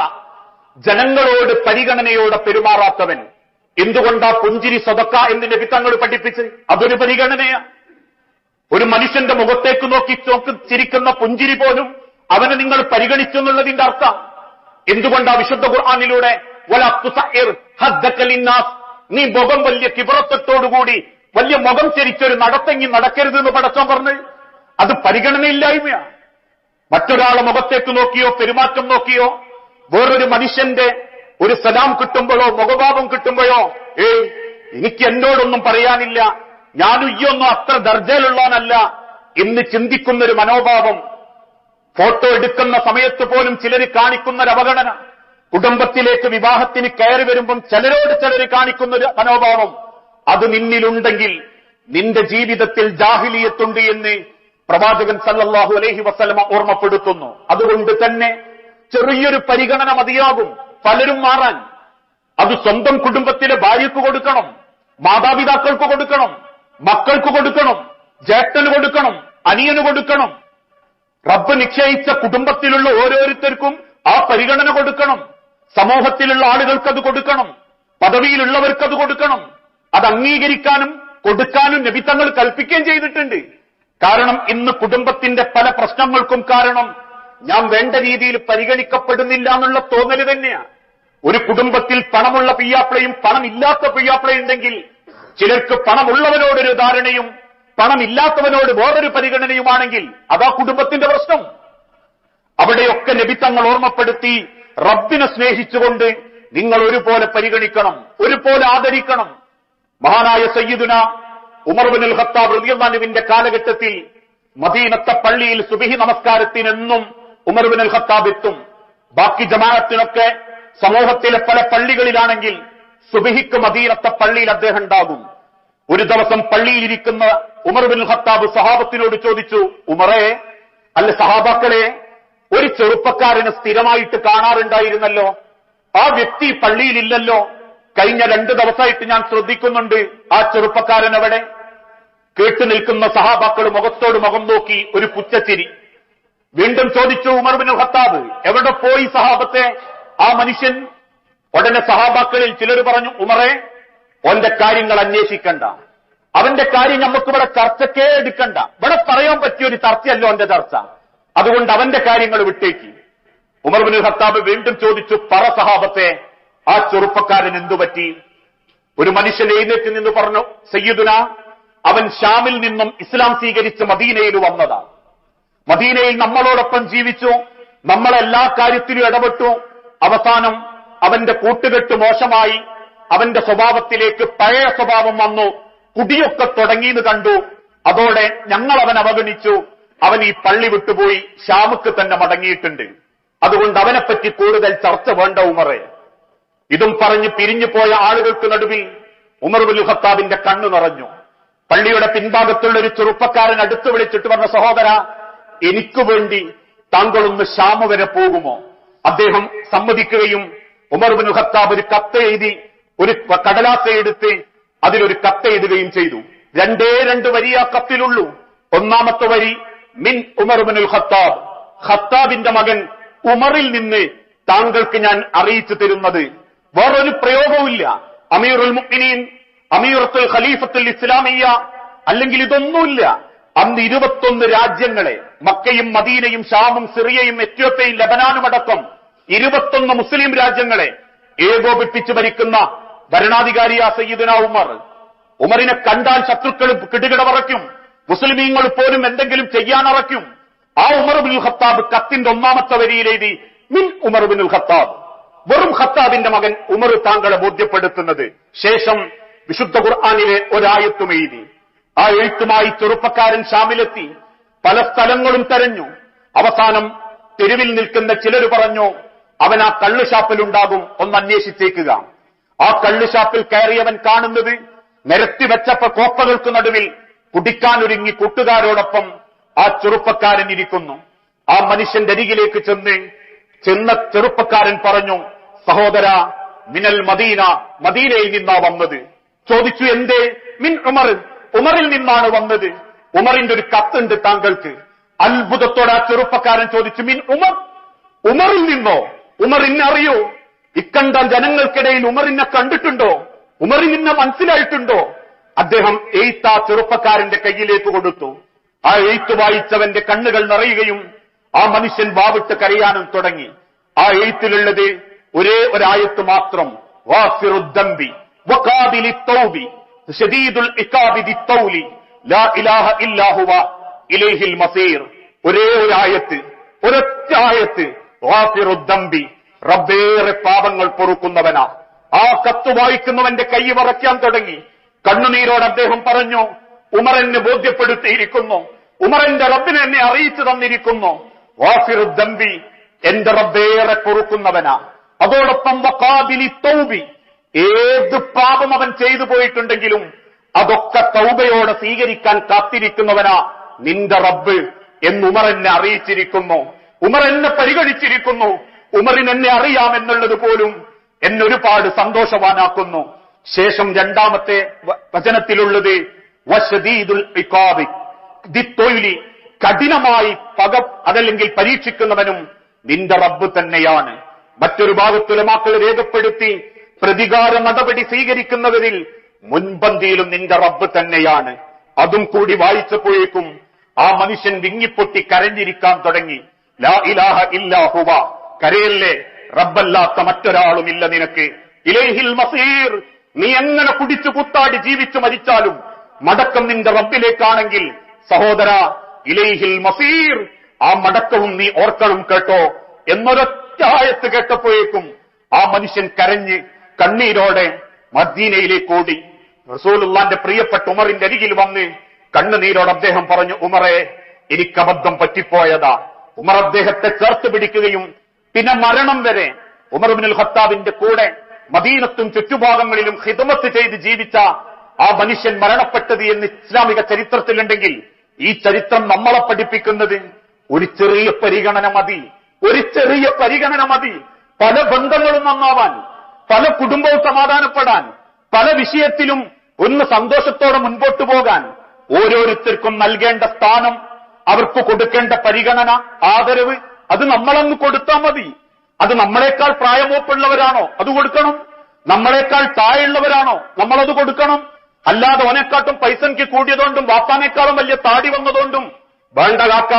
ജനങ്ങളോട് പരിഗണനയോടെ പെരുമാറാത്തവൻ. എന്തുകൊണ്ടാ പുഞ്ചിരി സദക്ക എന്ന് നബിത്തങ്ങൾ പഠിപ്പിച്ച്? അതൊരു പരിഗണനയാ. ഒരു മനുഷ്യന്റെ മുഖത്തേക്ക് നോക്കി ചിരിക്കുന്ന പുഞ്ചിരി പോലും അവനെ നിങ്ങൾ പരിഗണിച്ചു എന്നുള്ളതിന്റെ അർത്ഥം. എന്തുകൊണ്ടാ വിശുദ്ധ ഖുർആനിലൂടെ വലാ തുസഇർ ഹദ്ദക ലിന്നാസ്, നീ മുഖം വലിയ കിബറത്തോടുകൂടി വലിയ മുഖം ചരിച്ചൊരു നടത്തെങ്ങി നടക്കരുത് എന്ന് പടച്ചോൻ പറഞ്ഞു? അത് പരിഗണനയില്ലായ്മയാ. മറ്റൊരാളെ മുഖത്തേക്ക് നോക്കിയോ പെരുമാറ്റം നോക്കിയോ വേറൊരു മനുഷ്യന്റെ ഒരു സലാം കിട്ടുമ്പോഴോ മുഖഭാവം കിട്ടുമ്പോഴോ എനിക്ക് എന്നോടൊന്നും പറയാനില്ല, ഞാനും ഈയൊന്നും അത്ര ദർജയിലുള്ളവനല്ല എന്ന് ചിന്തിക്കുന്നൊരു മനോഭാവം. ഫോട്ടോ എടുക്കുന്ന സമയത്ത് പോലും ചിലർ കാണിക്കുന്നൊരു അവഗണന, കുടുംബത്തിലേക്ക് വിവാഹത്തിന് കയറി വരുമ്പം ചിലരോട് ചിലർ കാണിക്കുന്നൊരു മനോഭാവം, അത് നിന്നിലുണ്ടെങ്കിൽ നിന്റെ ജീവിതത്തിൽ ജാഹിലിയത്തുണ്ട് എന്ന് പ്രവാചകൻ സല്ലല്ലാഹു അലൈഹി വസല്ലമ ഓർമ്മപ്പെടുത്തുന്നു. അതുകൊണ്ട് തന്നെ ചെറിയൊരു പരിഗണന മതിയാകും പലരും മാറാൻ. അത് സ്വന്തം കുടുംബത്തിലെ ഭാര്യയ്ക്ക് കൊടുക്കണം, മാതാപിതാക്കൾക്ക് കൊടുക്കണം, മക്കൾക്ക് കൊടുക്കണം, ജ്യേഷ്ഠന് കൊടുക്കണം, അനിയന് കൊടുക്കണം. റബ്ബ് നിശ്ചയിച്ച കുടുംബത്തിലുള്ള ഓരോരുത്തർക്കും ആ പരിഗണന കൊടുക്കണം. സമൂഹത്തിലുള്ള ആളുകൾക്കത് കൊടുക്കണം, പദവിയിലുള്ളവർക്കത് കൊടുക്കണം. അത് അംഗീകരിക്കാനും കൊടുക്കാനും നബി തങ്ങൾ കൽപ്പിക്കുകയും ചെയ്തിട്ടുണ്ട്. കാരണം ഇന്ന് കുടുംബത്തിന്റെ പല പ്രശ്നങ്ങൾക്കും കാരണം ഞാൻ വേണ്ട രീതിയിൽ പരിഗണിക്കപ്പെടുന്നില്ല എന്നുള്ള തോന്നല് തന്നെയാണ്. ഒരു കുടുംബത്തിൽ പണമുള്ള പിയ്യാപ്പിളയും പണമില്ലാത്ത പിയ്യാപ്പിളയും ഉണ്ടെങ്കിൽ ചിലർക്ക് പണമുള്ളവനോടൊരു ധാരണയും പണമില്ലാത്തവനോട് വേറൊരു പരിഗണനയുമാണെങ്കിൽ അതാ കുടുംബത്തിന്റെ പ്രശ്നം. അവിടെയൊക്കെ നബി തങ്ങൾ ഓർമ്മപ്പെടുത്തി, റബ്ബിനെ സ്നേഹിച്ചുകൊണ്ട് നിങ്ങൾ ഒരുപോലെ പരിഗണിക്കണം, ഒരുപോലെ ആദരിക്കണം. മഹാനായ സയ്യിദുന ഉമർ ഇബ്നുൽ ഖത്താബ് റളിയല്ലാഹു അൻഹുവിന്റെ കാലഘട്ടത്തിൽ മദീനത്തെ പള്ളിയിൽ സുബഹി നമസ്കാരത്തിനെന്നും ഉമർ ഇബ്നുൽ ഖത്താബ് എത്തും. ബാക്കി ജമാഅത്തിനൊക്കെ സമൂഹത്തിലെ പല പള്ളികളിലാണെങ്കിൽ സുബഹിക്ക് മദീനത്തെ പള്ളിയിൽ അദ്ദേഹം ഉണ്ടാകും. ഒരു ദിവസം പള്ളിയിലിരിക്കുന്ന ഉമർ ഇബ്നുൽ ഖത്താബ് സഹാബത്തിനോട് ചോദിച്ചു, ഉമറേ, അല്ല സഹാബാക്കളെ, ഒരു ചെറുപ്പക്കാരനെ സ്ഥിരമായിട്ട് കാണാറുണ്ടായിരുന്നല്ലോ, ആ വ്യക്തി പള്ളിയിലില്ലല്ലോ, കഴിഞ്ഞ 2 ദിവസമായിട്ട് ഞാൻ ശ്രദ്ധിക്കുന്നുണ്ട്, ആ ചെറുപ്പക്കാരൻ എവിടെ? കേട്ടു നിൽക്കുന്ന സഹാബാക്കൾ മുഖത്തോട് മുഖം നോക്കി ഒരു പുച്ഛച്ചിരി. വീണ്ടും ചോദിച്ചു ഉമർ ഇബ്നുൽ ഖത്താബ്, എവിടെ പോയി സഹാബത്തെ ആ മനുഷ്യൻ? ഉടനെ സഹാബാക്കളിൽ ചിലർ പറഞ്ഞു, ഉമറേ, ഓന്റെ കാര്യങ്ങൾ അന്വേഷിക്കണ്ട, അവന്റെ കാര്യം നമുക്കിവിടെ ചർച്ചക്കേ എടുക്കണ്ട, ഇവിടെ പറയാൻ പറ്റിയ ഒരു ചർച്ചയല്ലോ അവന്റെ ചർച്ച, അതുകൊണ്ട് അവന്റെ കാര്യങ്ങൾ വിട്ടേക്ക്. ഉമർ ഇബ്നുൽ ഖത്താബ് വീണ്ടും ചോദിച്ചു, പറ സഹാബത്തെ, ആ ചെറുപ്പക്കാരൻ എന്തുപറ്റി? ഒരു മനുഷ്യൻ എഴുന്നേറ്റ് നിന്ന് പറഞ്ഞു, സയ്യിദുന, അവൻ ഷാമിൽ നിന്നും ഇസ്ലാം സ്വീകരിച്ച് മദീനയിൽ വന്നതാ. മദീനയിൽ നമ്മളോടൊപ്പം ജീവിച്ചു, നമ്മളെല്ലാ കാര്യത്തിലും ഇടപെട്ടു. അവസാനം അവന്റെ കൂട്ടുകെട്ട് മോശമായി, അവന്റെ സ്വഭാവത്തിലേക്ക് പഴയ സ്വഭാവം വന്നു, കുടിയൊക്കെ തുടങ്ങിയെന്ന് കണ്ടു. അതോടെ ഞങ്ങൾ അവൻ അവഗണിച്ചു. അവൻ ഈ പള്ളി വിട്ടുപോയി ഷാമുക്ക് തന്നെ മടങ്ങിയിട്ടുണ്ട്. അതുകൊണ്ട് അവനെപ്പറ്റി കൂടുതൽ ചർച്ച വേണ്ട ഉമറേ. ഇതും പറഞ്ഞ് പിരിഞ്ഞു പോയ ആളുകൾക്ക് നടുവിൽ ഉമർ ഇബ്നുൽ ഖത്താബിന്റെ കണ്ണു നിറഞ്ഞു. പള്ളിയുടെ പിൻഭാഗത്തുള്ള ഒരു ചെറുപ്പക്കാരൻ അടുത്ത് വിളിച്ചിട്ട് പറഞ്ഞ, സഹോദര, എനിക്കു വേണ്ടി താങ്കളൊന്ന് ഷാമ് വരെ പോകുമോ? അദ്ദേഹം സമ്മതിക്കുകയും ഉമർ ഇബ്നുൽ ഖത്താബ് ഒരു കത്ത് എഴുതി, ഒരു കടലാസ എടുത്ത് അതിലൊരു കത്ത് എഴുതുകയും ചെയ്തു. 2 വരി ആ കത്തിലുള്ളൂ. ഒന്നാമത്തെ വരി, മിൻ ഉമർ ഇബ്നുൽ ഖത്താബ്, ഖത്താബിന്റെ മകൻ ഉമറിൽ നിന്ന് താങ്കൾക്ക് ഞാൻ അറിയിച്ചു തരുന്നത്. വേറൊരു പ്രയോഗവുമില്ല. അമീറുൽ മുഅ്മിനീൻ, അമീറത്തുൽ ഖലീഫത്തുൽ ഇസ്ലാമിയ്യ, അല്ലെങ്കിൽ ഇതൊന്നുമില്ല. അന്ന് 21 രാജ്യങ്ങളെ, മക്കയും മദീനയും ഷാമും സിറിയയും എത്യോപ്യയും ലബനാനും അടക്കം 21 മുസ്ലിം രാജ്യങ്ങളെ ഏകോപിപ്പിച്ച് ഭരിക്കുന്ന ഭരണാധികാരിയാ സയ്യിദുന ഉമർ. ഉമറിനെ കണ്ടാൽ ശത്രുക്കൾ കിടുകിട പറയ്ക്കും, മുസ്ലിമീങ്ങൾ പോലും എന്തെങ്കിലും ചെയ്യാനറയ്ക്കും. ആ ഉമർ ഇബ്നുൽ ഖത്താബ് കത്തിന്റെ ഒന്നാമത്തെ വരിയിൽ എഴുതി, മിൻ ഉമർ ഇബ്നുൽ ഖത്താബ്, വെറും ഖത്താബിന്റെ മകൻ ഉമർ താങ്കളെ ബോധ്യപ്പെടുത്തുന്നത്. ശേഷം വിശുദ്ധ ഖുർആനിലെ ഒരായത്തും എഴുതി. ആ എഴുത്തുമായി ചെറുപ്പക്കാരൻ ഷാമിലെത്തി. പല സ്ഥലങ്ങളും തെരഞ്ഞു. അവസാനം തെരുവിൽ നിൽക്കുന്ന ചിലർ പറഞ്ഞു, അവൻ ആ കള്ളുഷാപ്പിലുണ്ടാകും, ഒന്ന് അന്വേഷിച്ചേക്കുക. ആ കള്ളുഷാപ്പിൽ കയറിയവൻ കാണുന്നത് നിരത്തിവെച്ചപ്പോ കോപ്പകൾക്ക് നടുവിൽ കുടിക്കാനൊരുങ്ങി കൂട്ടുകാരോടൊപ്പം ആ ചെറുപ്പക്കാരൻ ഇരിക്കുന്നു. ആ മനുഷ്യന്റെ അരികിലേക്ക് ചെന്ന ചെറുപ്പക്കാരൻ പറഞ്ഞു, സഹോദര, മിനൽ മദീന, മദീനയിൽ നിന്നാ വന്നത്. ചോദിച്ചു, എന്തേ? മിൻ ഉമർ, ഉമറിൽ നിന്നാണ് വന്നത്. ഉമറിന്റെ ഒരു കത്തുണ്ട് താങ്കൾക്ക്. അത്ഭുതത്തോടെ ആ ചെറുപ്പക്കാരൻ ചോദിച്ചു, മിൻ ഉമർ, ഉമറിൽ നിന്നോ? ഉമർ ഇന്നെ അറിയോ? ഇക്കണ്ട ജനങ്ങൾക്കിടയിൽ ഉമറിനെ കണ്ടിട്ടുണ്ടോ? ഉമറിനെ മനസ്സിലായിട്ടുണ്ടോ? അദ്ദേഹം എഴുത്ത് ആ ചെറുപ്പക്കാരന്റെ കയ്യിലേക്ക് കൊടുത്തു. ആ എഴുത്ത് വായിച്ചവന്റെ കണ്ണുകൾ നിറയുകയും ആ മനുഷ്യൻ വാവിട്ട് കരയാനും തുടങ്ങി. ആ എഴുത്തിലുള്ളത് ഒരേ ഒരായത്ത് മാത്രം, വാഫിറുദ്ദംബി വഖാബിലി തൗബി ശദീദുൽ ഇഖാബി ദിത്തൗലി ലാ ഇലാഹ ഇല്ലാ ഹുവ ഇലൈഹിൽ മസീർ. ഒരേ ഒരായത്ത്, ഒരൊറ്റ ആയത്ത്, വാഫിറുദ്ദംബി, റബ്ബേറെ പാപങ്ങൾ പൊറുക്കുന്നവനാ. ആ കത്ത് വായിക്കുന്നവന്റെ കൈ വിറയ്ക്കാൻ തുടങ്ങി. കണ്ണുനീരോട് അദ്ദേഹം പറഞ്ഞു, ഉമർ എന്നെ ബോധ്യപ്പെടുത്തിയിരിക്കുന്നു, ഉമർ എന്റെ റബ്ബിനെ എന്നെ അറിയിച്ചു തന്നിരിക്കുന്നു. വാഫിറുദ്ദംബി, എന്റെ റബ്ബേറെ പൊറുക്കുന്നവനാ. അതോടൊപ്പം വഖാബിലി തൗബി, ഏത് പാപം അവൻ ചെയ്തു പോയിട്ടുണ്ടെങ്കിലും അതൊക്കെ തൗബയോടെ സ്വീകരിക്കാൻ കാത്തിരിക്കുന്നവനാ നിന്റെ റബ്ബ് എന്ന് ഉമർ എന്നെ അറിയിച്ചിരിക്കുന്നു. ഉമർ എന്നെ പരിഗണിച്ചിരിക്കുന്നു. ഉമറിന് എന്നെ അറിയാമെന്നുള്ളത് പോലും എന്നെ ഒരുപാട് സന്തോഷവാനാക്കുന്നു. ശേഷം 2ാമത്തെ വചനത്തിലുള്ളത് വശദീദുൽ ഇഖാബി ദിത്തൊയ്ലി, കഠിനമായി അതല്ലെങ്കിൽ പരീക്ഷിക്കുന്നവനും നിന്റെ റബ്ബ് തന്നെയാണ്. മറ്റൊരു ഭാഗത്ത് ഉലമാക്കൾ രേഖപ്പെടുത്തി, പ്രതികാര നടപടി സ്വീകരിക്കുന്നവരിൽ മുൻപന്തിയിലും നിന്റെ റബ്ബ് തന്നെയാണ്. അതും കൂടി വായിച്ചപ്പോഴേക്കും ആ മനുഷ്യൻ വിങ്ങിപ്പൊട്ടി കരഞ്ഞിരിക്കാൻ തുടങ്ങി. ലാ ഇലാഹ ഇല്ലാ ഹുവ, കരയല്ലേ, റബ്ബല്ലാത്ത മറ്റൊരാളുമില്ല നിനക്ക്. ഇലൈഹിൽ മസീർ, നീ എങ്ങനെ കുടിച്ചു കുത്താടി ജീവിച്ചു മരിച്ചാലും മടക്കം നിന്റെ റബ്ബിലേക്കാണെങ്കിൽ സഹോദര, ഇലൈഹിൽ മസീർ, ആ മടക്കവും നീ ഓർക്കണം കേട്ടോ എന്നൊരൊറ്റ ആയത്ത് കേട്ടപ്പോഴേക്കും ആ മനുഷ്യൻ കരഞ്ഞ് കണ്ണീരോടെ മദീനയിലേക്ക് ഓടി. റസൂലുള്ളാന്റെ പ്രിയപ്പെട്ട ഉമറിന്റെ അരികിൽ വന്ന് കണ്ണുനീരോട് അദ്ദേഹം പറഞ്ഞു, ഉമറെ, എനിക്ക് അബദ്ധം പറ്റിപ്പോയതാ. ഉമർ അദ്ദേഹത്തെ ചേർത്ത് പിടിക്കുകയും പിന്നെ മരണം വരെ ഉമർ ഇബ്നുൽ ഖത്താബിന്റെ കൂടെ മദീനത്തും ചുറ്റുഭാഗങ്ങളിലും ഖിദ്മത്ത് ചെയ്ത് ജീവിച്ച ആ മനുഷ്യൻ മരണപ്പെട്ടത് എന്ന് ഇസ്ലാമിക ചരിത്രത്തിലുണ്ടെങ്കിൽ ഈ ചരിത്രം നമ്മളെ പഠിപ്പിക്കുന്നത് ഒരു ചെറിയ പരിഗണന മതി. ഒരു ചെറിയ പരിഗണന മതി പല ബന്ധങ്ങളും നന്നാവാൻ, പല കുടുംബവും സമാധാനപ്പെടാൻ, പല വിഷയത്തിലും ഒന്ന് സന്തോഷത്തോടെ മുൻപോട്ടു പോകാൻ. ഓരോരുത്തർക്കും നൽകേണ്ട സ്ഥാനം, അവർക്ക് കൊടുക്കേണ്ട പരിഗണന, ആദരവ്, അത് നമ്മളങ്ങ് കൊടുത്താൽ മതി. അത് നമ്മളെക്കാൾ പ്രായമോപ്പുള്ളവരാണോ അത് കൊടുക്കണം, നമ്മളെക്കാൾ താഴെയുള്ളവരാണോ നമ്മളത് കൊടുക്കണം. അല്ലാതെ ഓനെക്കാട്ടും പൈസയ്ക്ക് കൂടിയതുകൊണ്ടും വാപ്പാനേക്കാളും വലിയ താടി വന്നതുകൊണ്ടും വേണ്ട കാക്ക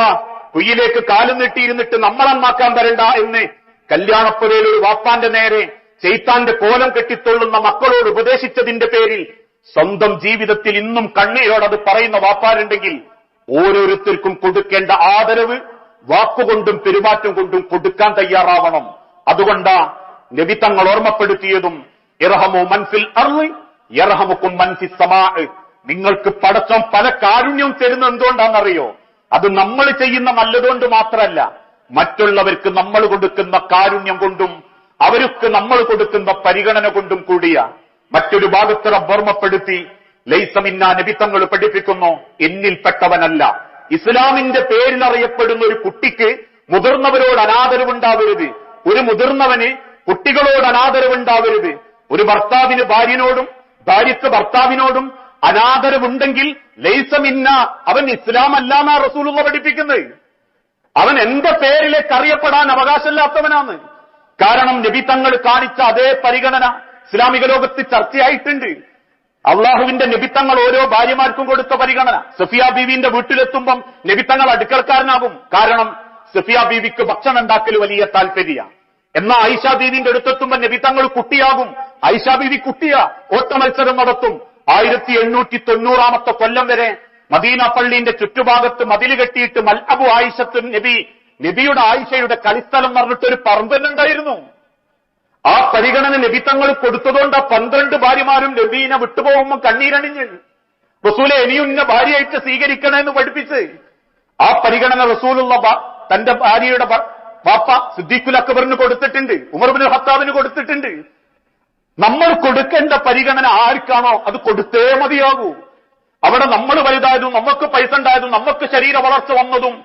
കുയ്യിലേക്ക് കാലും നീട്ടിയിരുന്നിട്ട് നമ്മളന്നാക്കാൻ വരണ്ട എന്ന് കല്യാണപ്പുരയിൽ ഒരു വാപ്പാന്റെ നേരെ ചെയ്ത്താന്റെ കോലം കെട്ടിത്തൊള്ളുന്ന മക്കളോട് ഉപദേശിച്ചതിന്റെ പേരിൽ സ്വന്തം ജീവിതത്തിൽ ഇന്നും കണ്ണീരോടത് പറയുന്ന വാപ്പാരുണ്ടെങ്കിൽ ഓരോരുത്തർക്കും കൊടുക്കേണ്ട ആദരവ് വാക്കുകൊണ്ടും പെരുമാറ്റം കൊണ്ടും കൊടുക്കാൻ തയ്യാറാവണം. അതുകൊണ്ടാ നബി തങ്ങൾ ഓർമ്മപ്പെടുത്തിയതും ഇർഹമു മൻഫിൽ അർളി യർഹമുക്കും മൻഫിസ് സമാഅ്, നിങ്ങൾക്ക് പടച്ചോൻ പല കാരുണ്യവും തരുന്നത് എന്തുകൊണ്ടാണെന്നറിയോ? അത് നമ്മൾ ചെയ്യുന്ന നല്ലതുകൊണ്ട് മാത്രമല്ല, മറ്റുള്ളവർക്ക് നമ്മൾ കൊടുക്കുന്ന കാരുണ്യം കൊണ്ടും അവർക്ക് നമ്മൾ കൊടുക്കുന്ന പരിഗണന കൊണ്ടും കൂടിയ. മറ്റൊരു ഭാഗത്ത് റബ്ബ് ഓർമ്മപ്പെടുത്തി, ലൈസ മിന്നാ, നബി തങ്ങൾ പഠിപ്പിക്കുന്നു, എന്നിൽപ്പെട്ടവനല്ല. ഇസ്ലാമിന്റെ പേരിലറിയപ്പെടുന്ന ഒരു കുട്ടിക്ക് മുതിർന്നവരോട് അനാദരവുണ്ടാവരുത്, ഒരു മുതിർന്നവന് കുട്ടികളോട് അനാദരവുണ്ടാവരുത്, ഒരു ഭർത്താവിന് ഭാര്യനോടും ഭാര്യക്ക് ഭർത്താവിനോടും അനാദരവുണ്ടെങ്കിൽ ലൈസ മിന്ന, അവൻ ഇസ്ലാം അല്ലാന്നാ റസൂലുള്ള പഠിപ്പിക്കുന്നത്. അവൻ എന്റെ പേരിലേക്ക് അറിയപ്പെടാൻ അവകാശമില്ലാത്തവനാണ്. കാരണം നബി തങ്ങൾ കാണിച്ച അതേ പരിഗണന ഇസ്ലാമിക ലോകത്ത് ചർച്ചയായിട്ടുണ്ട്. അള്ളാഹുവിന്റെ നബിത്തങ്ങൾ ഓരോ ഭാര്യമാർക്കും കൊടുത്ത പരിഗണന. സഫിയ ബീവിന്റെ വീട്ടിലെത്തുമ്പം നബിത്തങ്ങൾ അടുക്കളക്കാരനാകും. കാരണം സഫിയ ബീവിക്ക് ഭക്ഷണം ഉണ്ടാക്കൽ വലിയ താല്പര്യ. എന്നാൽ ആയിഷ ബീവിന്റെ അടുത്തെത്തുമ്പോൾ നബിത്തങ്ങൾ കുട്ടിയാകും. ആയിഷ ബീവി കുട്ടിയ ഓട്ട മത്സരം നടത്തും. 1890 കൊല്ലം വരെ മദീന പള്ളിന്റെ ചുറ്റുഭാഗത്ത് മതില് കെട്ടിയിട്ട് മൽഅബു ആയിഷത്തു നബിയുടെ ആയിഷയുടെ കളിസ്ഥലം പറഞ്ഞിട്ടൊരു പറമ്പനുണ്ടായിരുന്നു. ആ പരിഗണന നബി തങ്ങൾ കൊടുത്തതുകൊണ്ട് 12 ഭാര്യമാരും നബീനെ വിട്ടുപോകുമ്പോൾ കണ്ണീരണിഞ്ഞ് റസൂലെ ഇനിയും ഇന്ന ഭാര്യയായിട്ട് സ്വീകരിക്കണമെന്ന് പഠിപ്പിച്ച് ആ പരിഗണന റസൂലുള്ള തന്റെ ഭാര്യയുടെ വാപ്പ സിദ്ദീഖുൽ അക്ബറിന് കൊടുത്തിട്ടുണ്ട്, ഉമർ ഇബ്നുൽ ഖത്താബിന് കൊടുത്തിട്ടുണ്ട്. നമ്മൾ കൊടുക്കേണ്ട പരിഗണന ആർക്കാണോ അത് കൊടുത്തേ മതിയാകൂ. അവിടെ നമ്മൾ വലുതായതും നമുക്ക് പൈസ ഉണ്ടായതും നമുക്ക് ശരീര വളർച്ച വന്നതും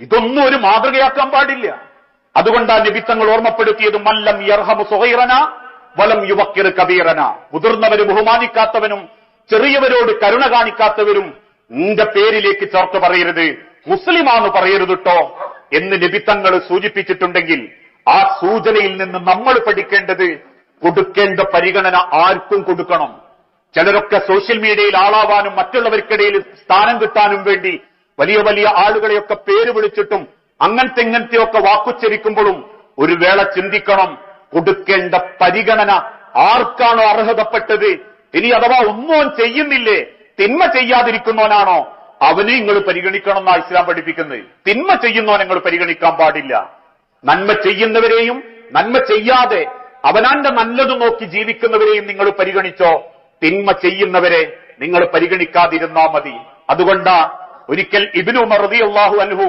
ഇതൊന്നും ഒരു മാതൃകയാക്കാൻ പാടില്ല. അതുകൊണ്ടാണ് നബിത്തങ്ങൾ ഓർമ്മപ്പെടുത്തിയത്, മല്ലം യർഹമു സുഗൈറന വലം യുവക്കിർ കബീറന, മുതിർന്നവര് ബഹുമാനിക്കാത്തവനും ചെറിയവരോട് കരുണ കാണിക്കാത്തവരും നിന്റെ പേരിലേക്ക് ചേർത്ത് പറയരുത്, മുസ്ലിമാന്ന് പറയരുത് ട്ടോ എന്ന് നബിത്തങ്ങൾ സൂചിപ്പിച്ചിട്ടുണ്ടെങ്കിൽ ആ സൂചനയിൽ നിന്ന് നമ്മൾ പഠിക്കേണ്ടത് കൊടുക്കേണ്ട പരിഗണന ആർക്കും കൊടുക്കണം. ചിലരൊക്കെ സോഷ്യൽ മീഡിയയിൽ ആളാവാനും മറ്റുള്ളവർക്കിടയിൽ സ്ഥാനം കിട്ടാനും വേണ്ടി വലിയ വലിയ ആളുകളെയൊക്കെ പേര് വിളിച്ചിട്ടും അങ്ങനത്തെയൊക്കെ വാക്കുച്ചരിക്കുമ്പോഴും ഒരു വേള ചിന്തിക്കണം, കൊടുക്കേണ്ട പരിഗണന ആർക്കാണോ അർഹതപ്പെട്ടത്. ഇനി അഥവാ ഒന്നും ചെയ്യുന്നില്ലേ, തിന്മ ചെയ്യാതിരിക്കുന്നവനാണോ അവനെ നിങ്ങൾ പരിഗണിക്കണം എന്നാ ഇസ്ലാം പഠിപ്പിക്കുന്നത്. തിന്മ ചെയ്യുന്നവനെ നിങ്ങൾ പരിഗണിക്കാൻ പാടില്ല. നന്മ ചെയ്യുന്നവരെയും നന്മ ചെയ്യാതെ അവനാന്റെ നല്ലത് നോക്കി ജീവിക്കുന്നവരെയും നിങ്ങൾ പരിഗണിച്ചോ, തിന്മ ചെയ്യുന്നവരെ നിങ്ങൾ പരിഗണിക്കാതിരുന്നാ മതി. അതുകൊണ്ടാ ഒരിക്കൽ ഇബ്നു ഉമർ റളിയല്ലാഹു അൻഹു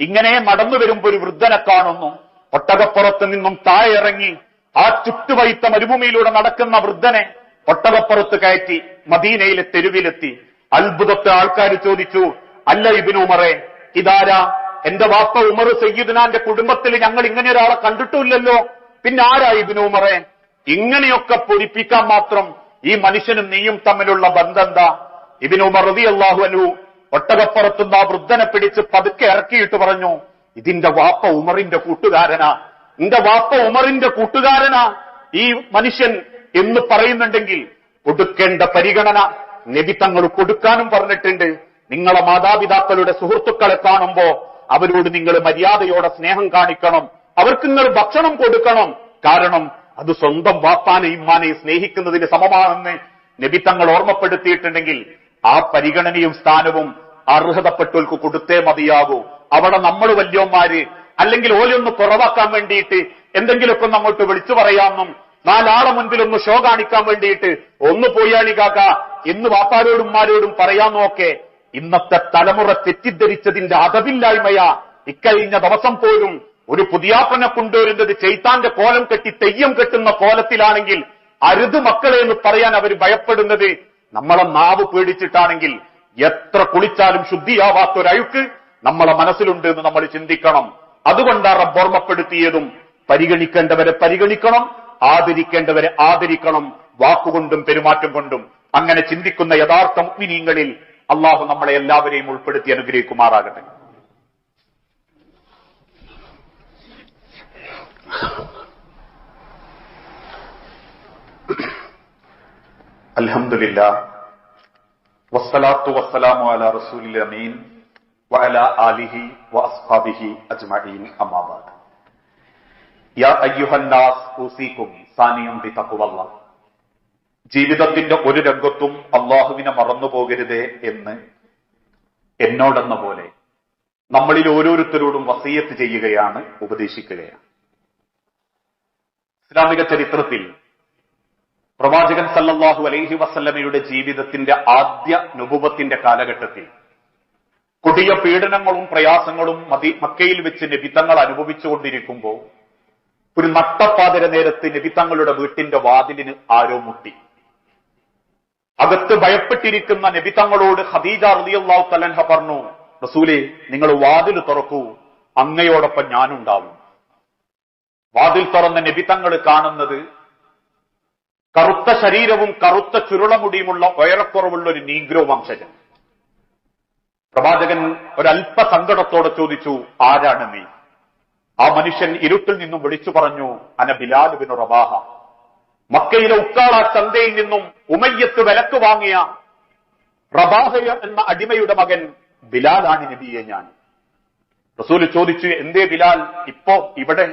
ഇങ്ങനെ നടന്നു വരുമ്പോ ഒരു വൃദ്ധനെ കാണുന്നു. ഒട്ടകപ്പുറത്ത് നിന്നും താഴെ ഇറങ്ങി ആ ചുറ്റുവൈത്ത മരുഭൂമിയിലൂടെ നടക്കുന്ന വൃദ്ധനെ ഒട്ടകപ്പുറത്ത് കയറ്റി മദീനയിലെ തെരുവിലെത്തി. അത്ഭുതത്തെ ആൾക്കാർ ചോദിച്ചു, അല്ല ഇബ്നു ഉമറെ, ഇതാരാ? എന്റെ വാപ്പ ഉമർ സയ്യിദ്നാന്റെ കുടുംബത്തിൽ ഞങ്ങൾ ഇങ്ങനെ ഒരാളെ കണ്ടിട്ടില്ലല്ലോ, പിന്നെ ആരാ ഇബ്നു ഉമറെ? ഇങ്ങനെയൊക്കെ പൊരിപ്പിക്കാൻ മാത്രം ഈ മനുഷ്യനും നീയും തമ്മിലുള്ള ബന്ധം എന്താ? ഇബ്നു ഉമർ റളിയല്ലാഹു അൻഹു ഒട്ടകപ്പുറത്തുനിന്ന് ആ വൃദ്ധനെ പിടിച്ച് പതുക്കെ ഇറക്കിയിട്ട് പറഞ്ഞു, ഇതിന്റെ വാപ്പ ഉമറിന്റെ കൂട്ടുകാരനാ, എന്റെ വാപ്പ ഉമറിന്റെ കൂട്ടുകാരനാ ഈ മനുഷ്യൻ എന്ന് പറയുന്നുണ്ടെങ്കിൽ കൊടുക്കേണ്ട പരിഗണന നബി തങ്ങൾ കൊടുക്കാനും പറഞ്ഞിട്ടുണ്ട്. നിങ്ങളെ മാതാപിതാക്കളുടെ സുഹൃത്തുക്കളെ കാണുമ്പോ അവരോട് നിങ്ങൾ മര്യാദയോടെ സ്നേഹം കാണിക്കണം, അവർക്ക് നിങ്ങൾ ഭക്ഷണം കൊടുക്കണം. കാരണം അത് സ്വന്തം വാപ്പാനെയും ഇമ്മാനെയും സ്നേഹിക്കുന്നതിന് സമമാണെന്ന് നബി തങ്ങൾ ഓർമ്മപ്പെടുത്തിയിട്ടുണ്ടെങ്കിൽ ആ പരിഗണനയും സ്ഥാനവും അർഹതപ്പെട്ടവർക്ക് കൊടുത്തേ മതിയാകൂ. അവിടെ നമ്മൾ വല്യോന്മാര് അല്ലെങ്കിൽ ഓലൊന്ന് കുറവാക്കാൻ വേണ്ടിയിട്ട് എന്തെങ്കിലുമൊക്കെ അങ്ങോട്ട് വിളിച്ചു പറയാമെന്നും നാലാളെ മുൻപിലൊന്ന് ഷോ കാണിക്കാൻ വേണ്ടിയിട്ട് ഒന്ന് പോയാണി കാക്ക എന്ന് വാപ്പാരോടും ഉമ്മാരോടും പറയാമെന്നൊക്കെ ഇന്നത്തെ തലമുറ തെറ്റിദ്ധരിച്ചതിന്റെ അതവില്ലായ്മയാ. ഇക്കഴിഞ്ഞ ദിവസം പോലും ഒരു പുതിയാപ്പനെ കൊണ്ടുവരുന്നത് ചെയ്ത്താന്റെ കോലം കെട്ടി തെയ്യം കെട്ടുന്ന കോലത്തിലാണെങ്കിൽ അരുത് മക്കളെ എന്ന് പറയാൻ അവർ ഭയപ്പെടുന്നത് നമ്മളെ നാവ് പേടിച്ചിട്ടാണെങ്കിൽ എത്ര കുളിച്ചാലും ശുദ്ധിയാവാത്തൊരഴുക്ക് നമ്മളെ മനസ്സിലുണ്ട് എന്ന് നമ്മൾ ചിന്തിക്കണം. അതുകൊണ്ടാണ് റബ്ബ് ഓർമ്മപ്പെടുത്തിയതും പരിഗണിക്കേണ്ടവരെ പരിഗണിക്കണം, ആദരിക്കേണ്ടവരെ ആദരിക്കണം, വാക്കുകൊണ്ടും പെരുമാറ്റം കൊണ്ടും. അങ്ങനെ ചിന്തിക്കുന്ന യഥാർത്ഥ മുഅ്മിനീങ്ങളിൽ അള്ളാഹു നമ്മളെ എല്ലാവരെയും ഉൾപ്പെടുത്തി അനുഗ്രഹിക്കുമാറാകട്ടെ. അൽഹംദുലില്ലാഹ് വസ്സലാത്തു വസ്സലാമു അലാ റസൂലിൽ അമീൻ വഅലാ ആലിഹി വഅസ്ഹാബിഹി അജ്മഈൻ. അമ്മാ ബഅദ്. യാ അയ്യുഹന്നാസ് ഊസീകും സാനിയം ബിതഖ്വല്ലാഹ്. ജീവിതത്തിന്റെ ഒരു രംഗത്തും അള്ളാഹുവിനെ മറന്നുപോകരുതേ എന്ന് എന്നോടെന്ന പോലെ നമ്മളിൽ ഓരോരുത്തരോടും വസിയത്ത് ചെയ്യുകയാണ്, ഉപദേശിക്കുകയാണ്. ഇസ്ലാമിക ചരിത്രത്തിൽ പ്രവാചകൻ സല്ലല്ലാഹു അലൈഹി വസല്ലമയുടെ ജീവിതത്തിന്റെ ആദ്യ നുബുവത്തിന്റെ കാലഘട്ടത്തിൽ കൊടിയ പീഡനങ്ങളും പ്രയാസങ്ങളും മക്കയിൽ വെച്ച് നബി തങ്ങൾ അനുഭവിച്ചുകൊണ്ടിരിക്കുമ്പോൾ ഒരു നട്ടപ്പാതിര നേരത്ത് നബി തങ്ങളുടെ വീട്ടിന്റെ വാതിലിന് ആരോ മുട്ടി. അകത്ത് ഭയപ്പെട്ടിരിക്കുന്ന നബി തങ്ങളോട് ഖദീജ റളിയല്ലാഹു തആല അൻഹ പറഞ്ഞു, റസൂലേ, നിങ്ങൾ വാതിൽ തുറക്കൂ, അങ്ങയോടൊപ്പം ഞാനുണ്ടാവും. വാതിൽ തുറന്ന നബി തങ്ങൾ കാണുന്നത് കറുത്ത ശരീരവും കറുത്ത ചുരുളമുടിയുമുള്ള ഉയരക്കുറവുള്ള ഒരു നീഗ്രോ വംശജൻ. പ്രവാചകൻ ഒരല്പ സങ്കടത്തോടെ ചോദിച്ചു, ആരാണ് നീ? ആ മനുഷ്യൻ ഇരുട്ടിൽ നിന്നും വിളിച്ചു പറഞ്ഞു, അന ബിലാൽ ഇബ്നു റബാഹ. മക്കയിലെ ഉക്കാള ചന്തയിൽ നിന്നും ഉമയ്യത്ത് വിലക്ക് വാങ്ങിയ റബാഹ എന്ന അടിമയുടെ മകൻ ബിലാലാണ് നബിയെ ഞാൻ. റസൂൽ ചോദിച്ചു, എന്തേ ബിലാൽ ഇപ്പോ ഇവിടെ?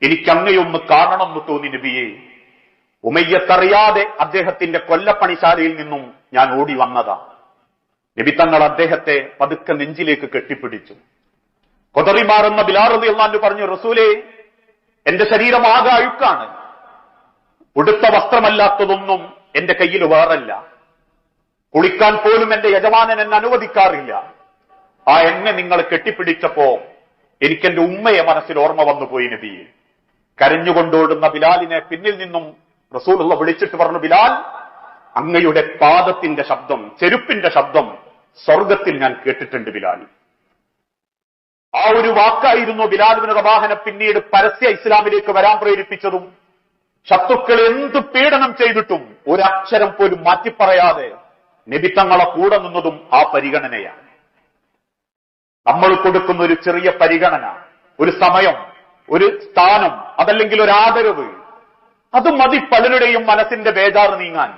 എനിക്കങ്ങയൊന്ന് കാണണമെന്ന് തോന്നി നബിയെ. ഉമയ്യത്തറിയാതെ അദ്ദേഹത്തിന്റെ കൊല്ലപ്പണിശാലയിൽ നിന്നും ഞാൻ ഓടി വന്നതാ. നബി തങ്ങൾ അദ്ദേഹത്തെ പതുക്കെ നെഞ്ചിലേക്ക് കെട്ടിപ്പിടിച്ചു. കൊതറിമാറുന്ന ബിലാൽ റളിയല്ലാഹു അൻഹു പറഞ്ഞു, റസൂലേ, എന്റെ ശരീരം ആകെ അഴുക്കാണ്, ഉടുത്ത വസ്ത്രമല്ലാത്തതൊന്നും എന്റെ കയ്യിൽ വേറല്ല, കുളിക്കാൻ പോലും എന്റെ യജമാനൻ എന്നെ അനുവദിക്കാറില്ല. ആ എന്നെ നിങ്ങൾ കെട്ടിപ്പിടിച്ചപ്പോ എനിക്കെന്റെ ഉമ്മയെ മനസ്സിൽ ഓർമ്മ വന്നുപോയി നബിയെ. കരഞ്ഞുകൊണ്ടോടുന്ന ബിലാലിനെ പിന്നിൽ നിന്നും റസൂലുള്ള വിളിച്ചിട്ട് പറഞ്ഞു, ബിലാൽ, അങ്ങയുടെ പാദത്തിന്റെ ശബ്ദം, ചെരുപ്പിന്റെ ശബ്ദം സ്വർഗത്തിൽ ഞാൻ കേട്ടിട്ടുണ്ട് ബിലാൽ. ആ ഒരു വാക്കായിരുന്നു ബിലാൽ ഇബ്നു റബാഹനെ പിന്നീട് പരസ്യ ഇസ്ലാമിലേക്ക് വരാൻ പ്രേരിപ്പിച്ചതും. ശത്രുക്കൾ എന്ത് പീഡനം ചെയ്തിട്ടും ഒരക്ഷരം പോലും മാറ്റിപ്പറയാതെ നബി തങ്ങളെ കൂടെ നിന്നതും ആ പരിഗണനയാണ്. നമ്മൾ കൊടുക്കുന്ന ഒരു ചെറിയ പരിഗണന, ഒരു സമയം, ഒരു സ്ഥാനം, അതല്ലെങ്കിൽ ഒരു ആദരവ്, അത് മതി പലരുടെയും മനസ്സിന്റെ ബേജാറ് നീങ്ങാൻ,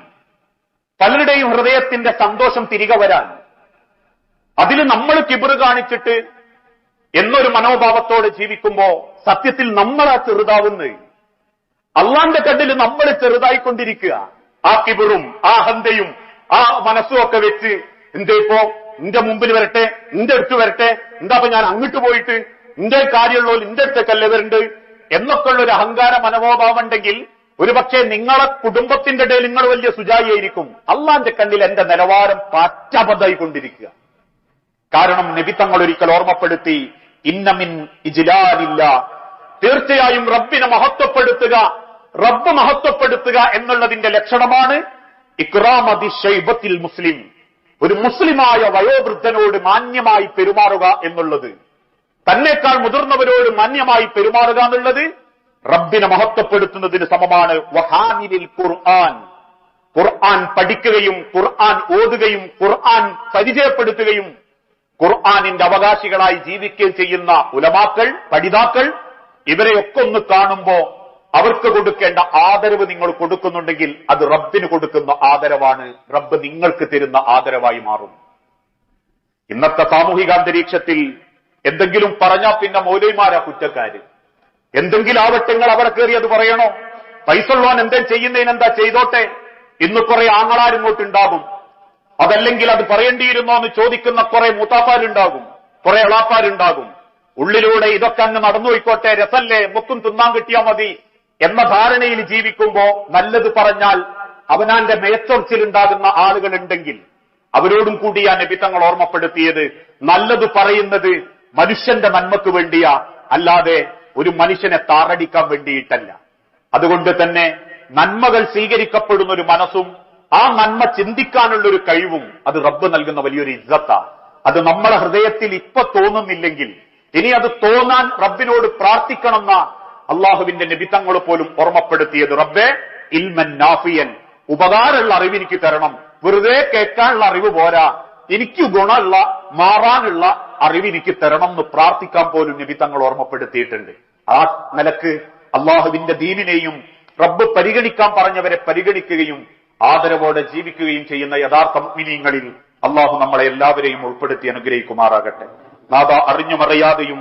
പലരുടെയും ഹൃദയത്തിന്റെ സന്തോഷം തിരികെ വരാൻ. അതിൽ നമ്മൾ കിബിറ് കാണിച്ചിട്ട് എന്നൊരു മനോഭാവത്തോടെ ജീവിക്കുമ്പോ സത്യത്തിൽ നമ്മളാ ചെറുതാവുന്നത്. അള്ളാന്റെ കണ്ണിൽ നമ്മൾ ചെറുതായിക്കൊണ്ടിരിക്കുക. ആ കിബിറും ആ ഹന്തയും ആ മനസ്സും ഒക്കെ വെച്ച് എന്തേപ്പോ എന്റെ മുമ്പിൽ വരട്ടെ, എന്റെ അടുത്ത് വരട്ടെ, എന്താപ്പോ ഞാൻ അങ്ങോട്ട് പോയിട്ട് എന്റെ കാര്യമുള്ളൂ, എന്റെ അടുത്തേക്കല്ലേ വരണ്ട് എന്നൊക്കെയുള്ള ഒരു അഹങ്കാര മനോഭാവം ഉണ്ടെങ്കിൽ ഒരുപക്ഷെ നിങ്ങളെ കുടുംബത്തിന്റെ ഇടയിൽ നിങ്ങൾ വലിയ സുജായിയായിരിക്കും. അള്ളാന്റെ കണ്ണിൽ എന്റെ നിലവാരം പാറ്റപതായിക്കൊണ്ടിരിക്കുക. കാരണം നബി തങ്ങൾ ഒരിക്കൽ ഓർമ്മപ്പെടുത്തി, ഇന്നമിൻ ഇജ്ലാലില്ല, തീർച്ചയായും റബ്ബിനെ മഹത്വപ്പെടുത്തുക, റബ്ബ് മഹത്വപ്പെടുത്തുക എന്നുള്ളതിന്റെ ലക്ഷണമാണ് ഇക്റാമതി ശൈബത്തിൽ മുസ്ലിം, ഒരു മുസ്ലിമായ വയോവൃദ്ധനോട് മാന്യമായി പെരുമാറുക എന്നുള്ളത്, തന്നെക്കാൾ മുതിർന്നവരോട് മാന്യമായി പെരുമാറുക എന്നുള്ളത് റബ്ബിനെ മഹത്വപ്പെടുത്തുന്നതിന് സമമാണ്. വഹാമിലിൽ ഖുർആൻ, ഖുർആൻ പഠിക്കുകയും ഖുർആൻ ഓതുകയും ഖുർആൻ പരിചയപ്പെടുത്തുകയും ഖുർആനിന്റെ അവകാശികളായി ജീവിക്കുകയും ചെയ്യുന്ന ഉലമാക്കൾ, പഠിതാക്കൾ, ഇവരെയൊക്കെ ഒന്ന് കാണുമ്പോ അവർക്ക് കൊടുക്കേണ്ട ആദരവ് നിങ്ങൾ കൊടുക്കുന്നുണ്ടെങ്കിൽ അത് റബ്ബിന് കൊടുക്കുന്ന ആദരവാണ്, റബ്ബ് നിങ്ങൾക്ക് തരുന്ന ആദരവായി മാറും. ഇന്നത്തെ സാമൂഹിക അന്തരീക്ഷത്തിൽ എന്തെങ്കിലും പറഞ്ഞാൽ പിന്നെ മൗലവിമാരാ കുറ്റക്കാര്. എന്തെങ്കിലും ആവട്ടെങ്ങൾ അവിടെ കയറി അത് പറയണോ? പൈസ ഉള്ളവൻ എന്തെങ്കിലും ചെയ്യുന്നതിനെന്താ ചെയ്തോട്ടെ. ഇന്ന് കുറെ ആങ്ങളാരിങ്ങോട്ടുണ്ടാകും. അതല്ലെങ്കിൽ അത് പറയേണ്ടിയിരുന്നോ എന്ന് ചോദിക്കുന്ന കുറെ മൂത്താപ്പാരുണ്ടാകും, കുറെ എളാപ്പാരുണ്ടാകും. ഉള്ളിലൂടെ ഇതൊക്കെ അങ്ങ് നടന്നുപോയിക്കോട്ടെ, രസല്ലേ, മുക്കും തിന്നാൻ കിട്ടിയാൽ മതി എന്ന ധാരണയിൽ ജീവിക്കുമ്പോ നല്ലത് പറഞ്ഞാൽ അവനാന്റെ മേച്ചൊർച്ചിലുണ്ടാകുന്ന ആളുകളുണ്ടെങ്കിൽ അവരോടും കൂടിയാ നബി തങ്ങൾ ഓർമ്മപ്പെടുത്തിയത് നല്ലത് പറയുന്നത് മനുഷ്യന്റെ നന്മക്ക് വേണ്ടിയാ, അല്ലാതെ ഒരു മനുഷ്യനെ താറടിക്കാൻ വേണ്ടിയിട്ടല്ല. അതുകൊണ്ട് തന്നെ നന്മകൾ സ്വീകരിക്കപ്പെടുന്ന ഒരു മനസ്സും ആ നന്മ ചിന്തിക്കാനുള്ള ഒരു കഴിവും അത് റബ്ബ് നൽകുന്ന വലിയൊരു ഇസ്സത്താ. അത് നമ്മളെ ഹൃദയത്തിൽ ഇപ്പൊ തോന്നുന്നില്ലെങ്കിൽ ഇനി അത് തോന്നാൻ റബ്ബിനോട് പ്രാർത്ഥിക്കണമെന്ന അള്ളാഹുവിന്റെ നബിതങ്ങൾ പോലും ഓർമ്മപ്പെടുത്തിയത്. റബ്ബേ ഇൽമൻ നാഫിയൻ, ഉപകാരമുള്ള അറിവ് എനിക്ക് തരണം. വെറുതെ കേൾക്കാനുള്ള അറിവ് പോരാ, എനിക്ക് ഗുണമുള്ള മാറാനുള്ള അറിവ് എനിക്ക് തരണം എന്ന് പ്രാർത്ഥിക്കാൻ പോലും നബിതങ്ങൾ ഓർമ്മപ്പെടുത്തിയിട്ടുണ്ട്. ആ നിലക്ക് അള്ളാഹുവിന്റെ ദീനിനെയും റബ്ബ് പരിഗണിക്കാൻ പറഞ്ഞവരെ പരിഗണിക്കുകയും ആദരവോടെ ജീവിക്കുകയും ചെയ്യുന്ന യഥാർത്ഥ മുഅ്മിനീങ്ങളിൽ അള്ളാഹു നമ്മളെ എല്ലാവരെയും ഉൾപ്പെടുത്തി അനുഗ്രഹിക്കുമാറാകട്ടെ. നാഥ, അറിഞ്ഞുമറിയാതെയും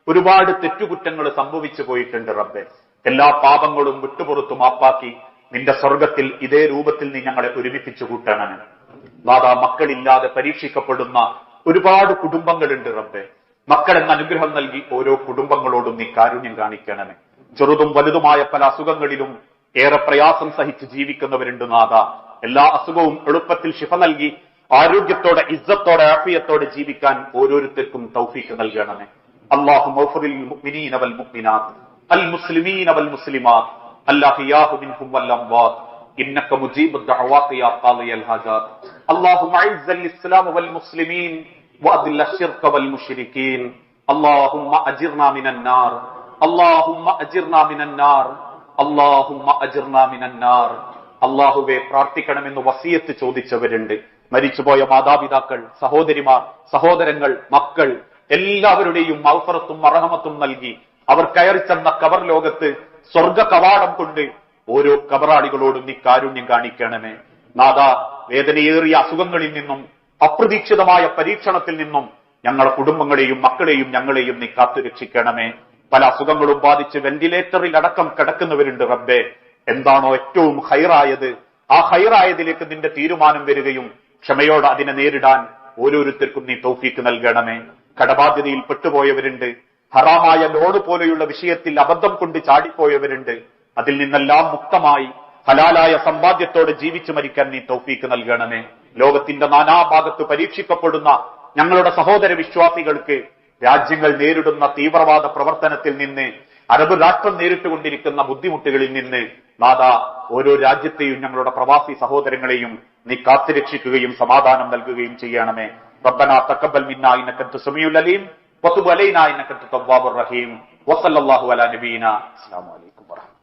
ഒരുപാട് തെറ്റുകുറ്റങ്ങൾ സംഭവിച്ചു പോയിട്ടുണ്ട് റബ്ബെ. എല്ലാ പാപങ്ങളും വിട്ടുപുറത്തു മാപ്പാക്കി നിന്റെ സ്വർഗത്തിൽ ഇതേ രൂപത്തിൽ നീ ഞങ്ങളെ ഒരുമിപ്പിച്ചു കൂട്ടണമേ. നാഥ, മക്കളില്ലാതെ പരീക്ഷിക്കപ്പെടുന്ന ഒരുപാട് കുടുംബങ്ങളുണ്ട് റബ്ബെ. മക്കളെന്ന അനുഗ്രഹം നൽകി ഓരോ കുടുംബങ്ങളോടും നീ കാരുണ്യം കാണിക്കണമേ. ചെറുതും വലുതുമായ പല അസുഖങ്ങളിലും ഏറെ പ്രയാസം സഹിച്ച് ജീവിക്കുന്നവരുണ്ട് നാഥ. എല്ലാ അസുഖവും എളുപ്പത്തിൽ ശിഫ നൽകി ആരോഗ്യത്തോടെ ഇസ്സത്തോടെ ആഫിയത്തോടെ ജീവിക്കാൻ ഓരോരുത്തർക്കും തൗഫീഖ് നൽകണമേ. اللهم اغفر للمؤمنين والمؤمنات المسلمين والمسلمات الأحياء منهم والأموات إنك مجيب الدعوات يا قاضي الحاجات. اللهم أعز الإسلام والمسلمين وأذل الشرك والمشركين. اللهم أجرنا من النار. اللهم أجرنا من النار. اللهم أجرنا من النار. അള്ളാഹുവെ പ്രാർത്ഥിക്കണമെന്ന് വസിയത്ത് ചോദിച്ചവരുണ്ട്. മരിച്ചുപോയ മാതാപിതാക്കൾ, സഹോദരിമാർ, സഹോദരങ്ങൾ, മക്കൾ എല്ലാവരുടെയും മഗ്ഫിറത്തും മർഹമത്തും നൽകി അവർ കയറി ചെന്ന ഖബർ ലോകത്ത് സ്വർഗ കവാടം കൊണ്ട് ഓരോ ഖബറാളികളോടും നീ കാരുണ്യം കാണിക്കണമേ. നാഥ, വേദനയേറിയ അസുഖങ്ങളിൽ നിന്നും അപ്രതീക്ഷിതമായ പരീക്ഷണത്തിൽ നിന്നും ഞങ്ങളുടെ കുടുംബങ്ങളെയും മക്കളെയും ഞങ്ങളെയും നീ കാത്തുരക്ഷിക്കണമേ. പല അസുഖങ്ങളും ബാധിച്ച് വെന്റിലേറ്ററിൽ അടക്കം കിടക്കുന്നവരുണ്ട് റബ്ബേ. എന്താണോ ഏറ്റവും ഹൈറായത് ആ ഹൈറായതിലേക്ക് നിന്റെ തീരുമാനം വരികയും ക്ഷമയോടെ അതിനെ നേരിടാൻ ഓരോരുത്തർക്കും നീ തൗഫീക്ക് നൽകണമേ. കടബാധ്യതയിൽ പെട്ടുപോയവരുണ്ട്. ഹറാമായ ലോണ് പോലെയുള്ള വിഷയത്തിൽ അബദ്ധം കൊണ്ട് ചാടിപ്പോയവരുണ്ട്. അതിൽ നിന്നെല്ലാം മുക്തമായി ഹലാലായ സമ്പാദ്യത്തോടെ ജീവിച്ചു മരിക്കാൻ നീ തൗഫീക്ക് നൽകണമേ. ലോകത്തിന്റെ നാനാഭാഗത്ത് പരീക്ഷിക്കപ്പെടുന്ന ഞങ്ങളുടെ സഹോദര വിശ്വാസികൾക്ക് രാജ്യങ്ങൾ നേരിടുന്ന തീവ്രവാദ പ്രവർത്തനത്തിൽ നിന്ന്, അറബ് രാഷ്ട്രം നേരിട്ടുകൊണ്ടിരിക്കുന്ന ബുദ്ധിമുട്ടുകളിൽ നിന്ന് നാഥ, ഓരോ രാജ്യത്തെയും ഞങ്ങളുടെ പ്രവാസി സഹോദരങ്ങളെയും നീ കാത്തുരക്ഷിക്കുകയും സമാധാനം നൽകുകയും ചെയ്യണമേ. ربنا تقبل منا انك انت السميع العليم وتب علينا انك انت التواب الرحيم وصلى الله على نبينا. السلام عليكم ورحمة الله.